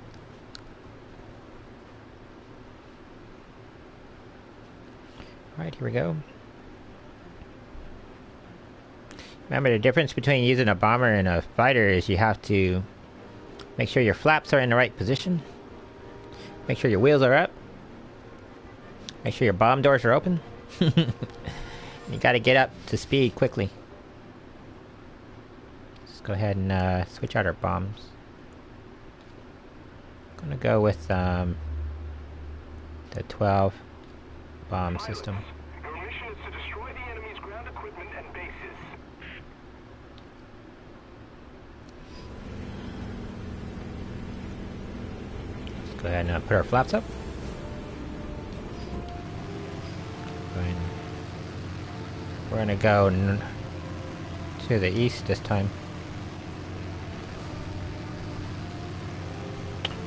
Alright, here we go. Remember, the difference between using a bomber and a fighter is you have to make sure your flaps are in the right position. Make sure your wheels are up. Make sure your bomb doors are open. You gotta get up to speed quickly. Let's go ahead and switch out our bombs. I'm gonna go with the 12 bomb system. Your mission is to destroy the enemy's ground equipment and bases. Let's go ahead and put our flaps up. We're gonna go to the east this time.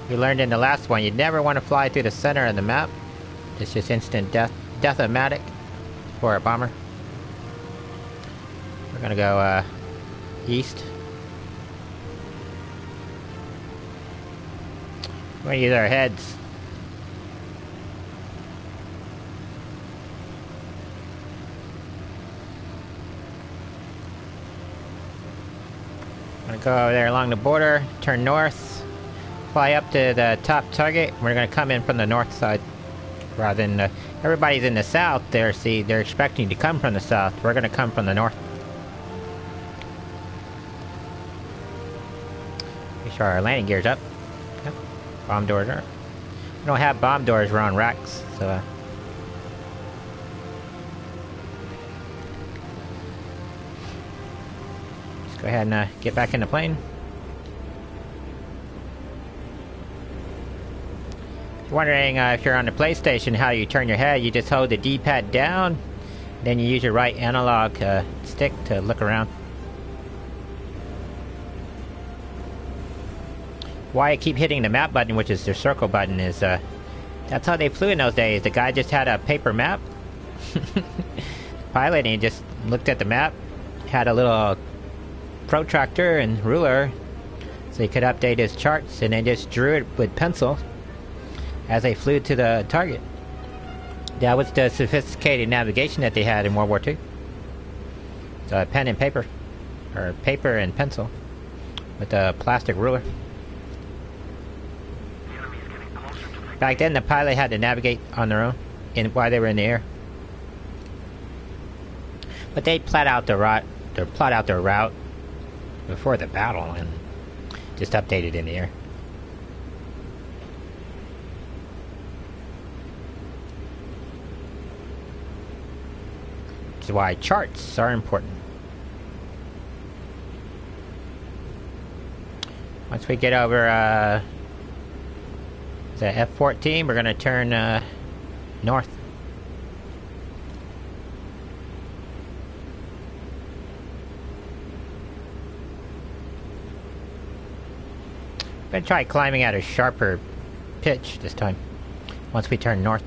We learned in the last one, you never want to fly through the center of the map. It's just instant death-o-matic for a bomber. We're gonna go east. We're gonna use our heads. Gonna go over there along the border, turn north, fly up to the top target. We're gonna come in from the north side, rather than everybody's in the south. They're expecting to come from the south. We're gonna come from the north. Make sure our landing gear's up. Yep. Bomb doors are. We don't have bomb doors. We're on racks, so. Go ahead and get back in the plane. If you're wondering if you're on the PlayStation how you turn your head, you just hold the D-pad down, then you use your right analog stick to look around. Why I keep hitting the map button, which is the circle button, is that's how they flew in those days. The guy just had a paper map. Pilot, and he just looked at the map, had a little protractor and ruler so he could update his charts, and then just drew it with pencil as they flew to the target. That was the sophisticated navigation that they had in World War II. So pen and paper, or paper and pencil with a plastic ruler. Back then the pilot had to navigate on their own while they were in the air. But they plot out their route before the battle and just updated in the air. Which is why charts are important. Once we get over the F-14, we're going to turn north. I'm going to try climbing at a sharper pitch this time, once we turn north.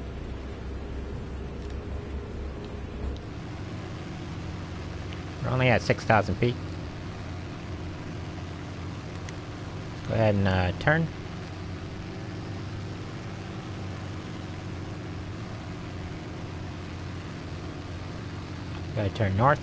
We're only at 6,000 feet. Go ahead and turn. Gotta turn north.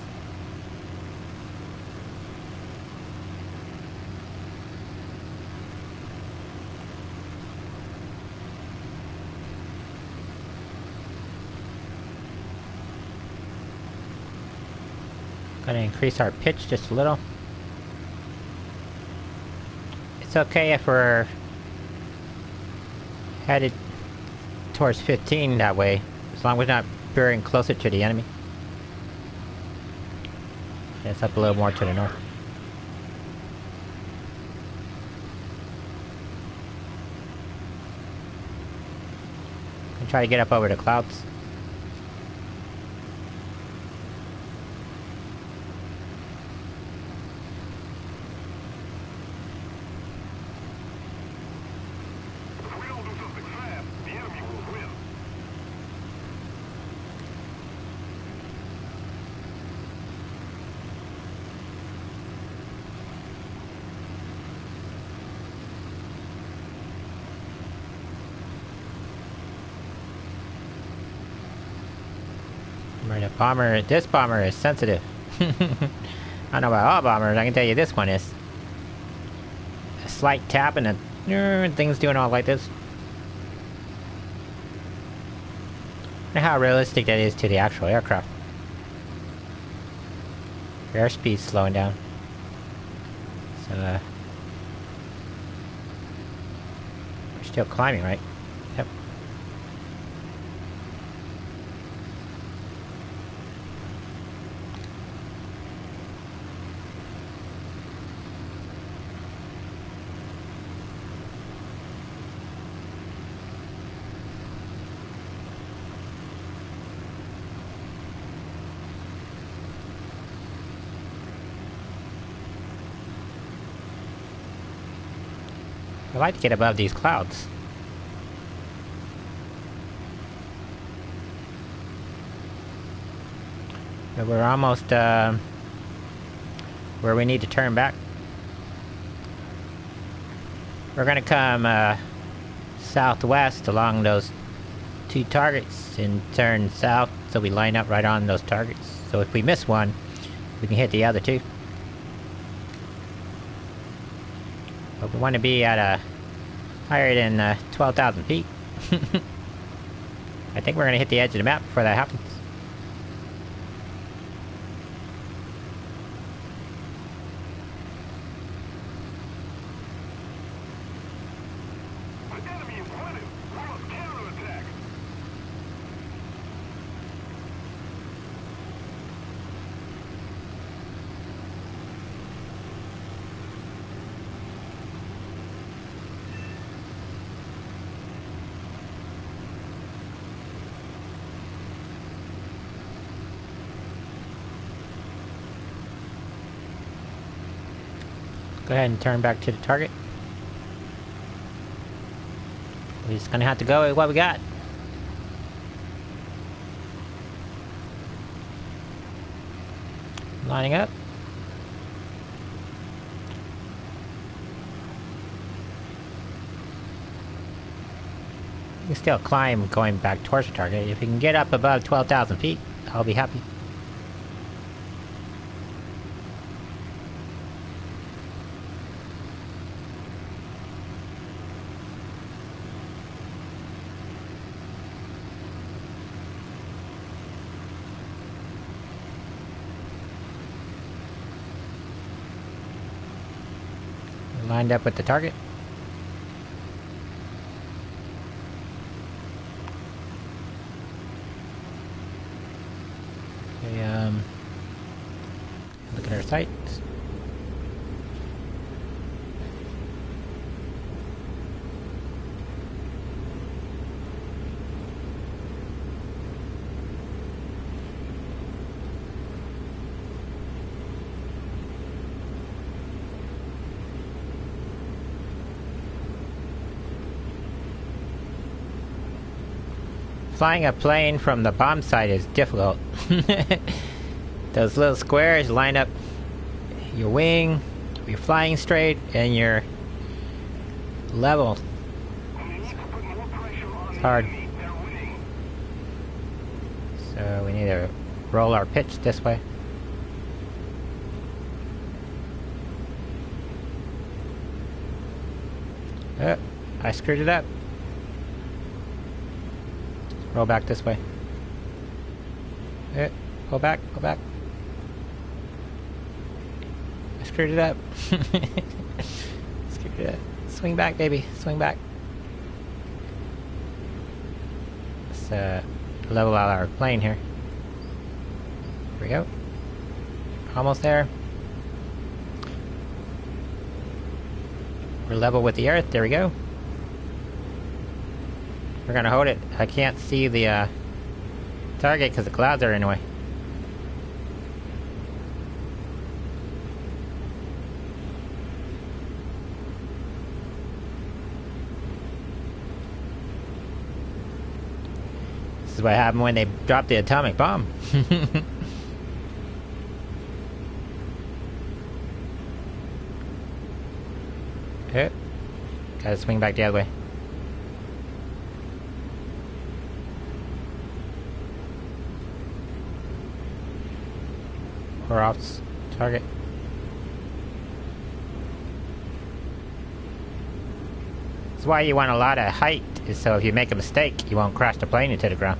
Gonna increase our pitch just a little. It's okay if we're headed towards 15 that way, as long as we're not veering closer to the enemy. It's up a little more to the north. And try to get up over the clouds. Remember, the bomber, this bomber is sensitive. I don't know about all bombers, I can tell you this one is. A slight tap and thing's doing all like this. I wonder how realistic that is to the actual aircraft. Airspeed's slowing down. So, we're still climbing, right? Yep. I'd like to get above these clouds. But we're almost where we need to turn back. We're gonna come southwest along those two targets and turn south so we line up right on those targets. So if we miss one, we can hit the other two. But we want to be at a higher than 12,000 feet. I think we're going to hit the edge of the map before that happens. The enemy is winning. We must counterattack. Go ahead and turn back to the target. We're just gonna have to go with what we got. Lining up. We can still climb going back towards the target. If we can get up above 12,000 feet, I'll be happy. Lined up with the target. Okay, look at our sights. Flying a plane from the bomb site is difficult. Those little squares line up your wing, you're flying straight, and you're level. It's hard. So we need to roll our pitch this way. Oh, I screwed it up. Roll back this way. Go back, go back. I screwed it up. Screwed it up. Swing back, baby. Swing back. Let's level out our plane here. Here we go. Almost there. We're level with the earth. There we go. We're gonna hold it. I can't see the target because the clouds are in the way. This is what happened when they dropped the atomic bomb. Okay. Gotta swing back the other way. We're off target. That's why you want a lot of height, is so if you make a mistake, you won't crash the plane into the ground.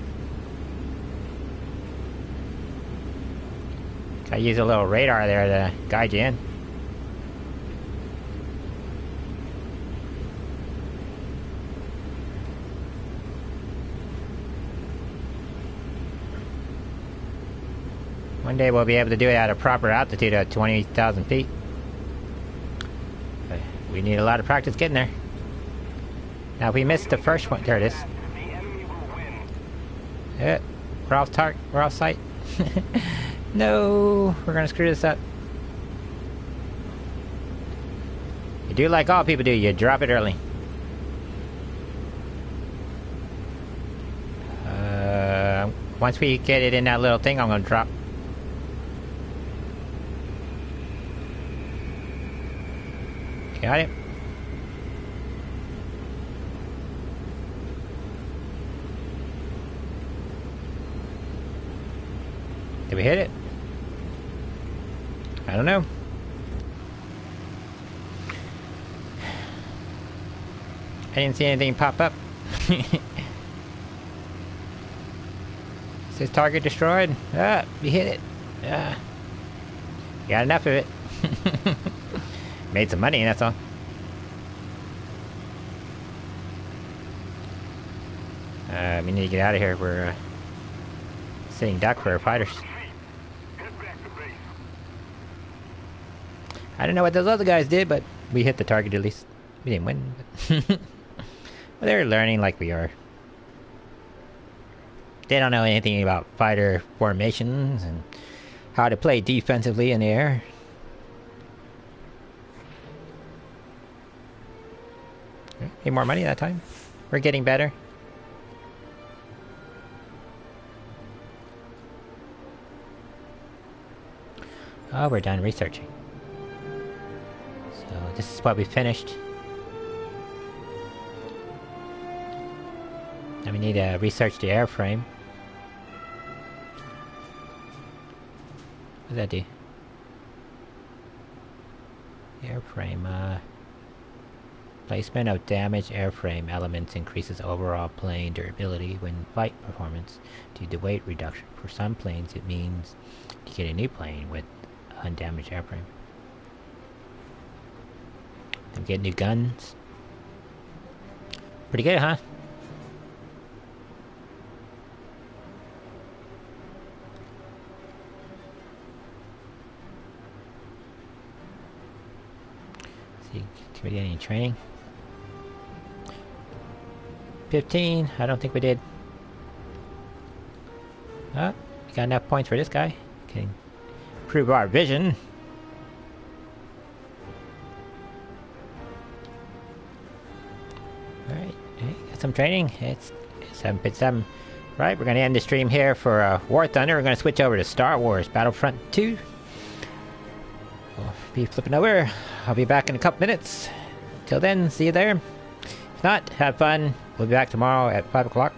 I use a little radar there to guide you in. One day we'll be able to do it at a proper altitude at 20,000 feet. But we need a lot of practice getting there. Now, if we missed the first one, there it is. The enemy will win. Yeah, we're off target. We're off site. No, we're gonna screw this up. You do like all people do. You drop it early. Once we get it in that little thing, I'm gonna drop. Got it. Did we hit it? I don't know. I didn't see anything pop up. Says target destroyed. Ah, we hit it. Ah. Got enough of it. Made some money, that's all. We need to get out of here. We're sitting duck for our fighters. Head back to base. I don't know what those other guys did, but we hit the target at least. We didn't win. But well, they're learning like we are. They don't know anything about fighter formations and how to play defensively in the air. Need more money that time. We're getting better. Oh, we're done researching. So this is what we finished. Now we need to research the airframe. What does that do? Airframe, placement of damaged airframe elements increases overall plane durability when flight performance due to weight reduction. For some planes, it means you get a new plane with undamaged airframe. And get new guns. Pretty good, huh? See, did we get any training? 15. I don't think we did. Oh, we got enough points for this guy. Okay. Improve our vision. Alright, got some training. It's 7.7. Right, we're going to end the stream here for War Thunder. We're going to switch over to Star Wars Battlefront 2. We'll be flipping over. I'll be back in a couple minutes. Till then, see you there. If not, have fun. We'll be back tomorrow at 5 o'clock.